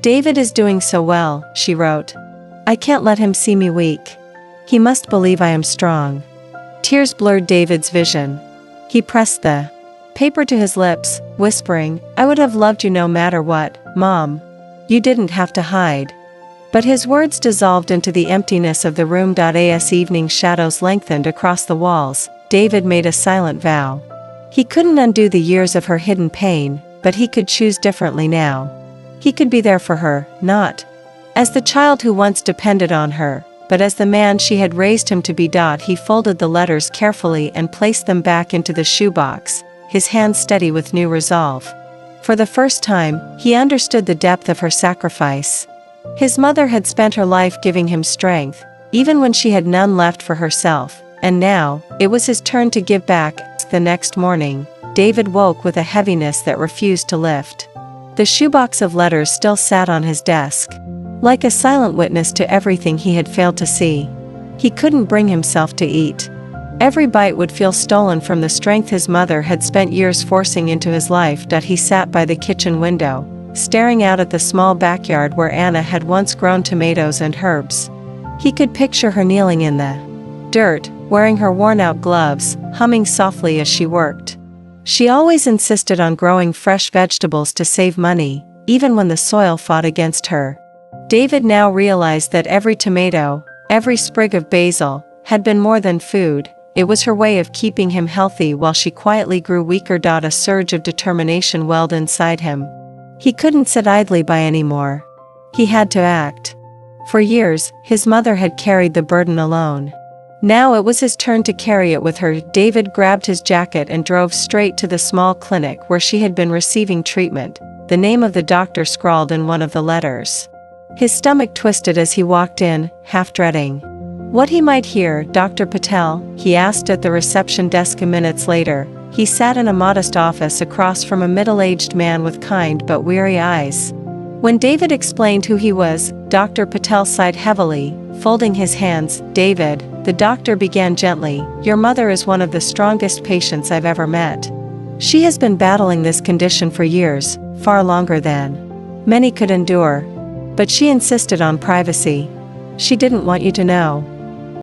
David is doing so well, she wrote. I can't let him see me weak. He must believe I am strong. Tears blurred David's vision. He pressed the paper to his lips, whispering, I would have loved you no matter what, Mom. You didn't have to hide. But his words dissolved into the emptiness of the room. As evening shadows lengthened across the walls, David made a silent vow. He couldn't undo the years of her hidden pain, but he could choose differently now. He could be there for her, not as the child who once depended on her, but as the man she had raised him to be. He folded the letters carefully and placed them back into the shoebox, his hands steady with new resolve. For the first time, he understood the depth of her sacrifice. His mother had spent her life giving him strength, even when she had none left for herself, and now, it was his turn to give back. The next morning, David woke with a heaviness that refused to lift. The shoebox of letters still sat on his desk, like a silent witness to everything he had failed to see. He couldn't bring himself to eat. Every bite would feel stolen from the strength his mother had spent years forcing into his life. He sat by the kitchen window, staring out at the small backyard where Anna had once grown tomatoes and herbs. He could picture her kneeling in the dirt, wearing her worn-out gloves, humming softly as she worked. She always insisted on growing fresh vegetables to save money, even when the soil fought against her. David now realized that every tomato, every sprig of basil, had been more than food. It was her way of keeping him healthy while she quietly grew weaker. A surge of determination welled inside him. He couldn't sit idly by anymore. He had to act. For years, his mother had carried the burden alone. Now it was his turn to carry it with her. David grabbed his jacket and drove straight to the small clinic where she had been receiving treatment, the name of the doctor scrawled in one of the letters. His stomach twisted as he walked in, half dreading what he might hear. Dr. Patel, he asked at the reception desk. Minutes later, he sat in a modest office across from a middle-aged man with kind but weary eyes. When David explained who he was, Dr. Patel sighed heavily, folding his hands. David, the doctor began gently, your mother is one of the strongest patients I've ever met. She has been battling this condition for years, far longer than many could endure. But she insisted on privacy. She didn't want you to know.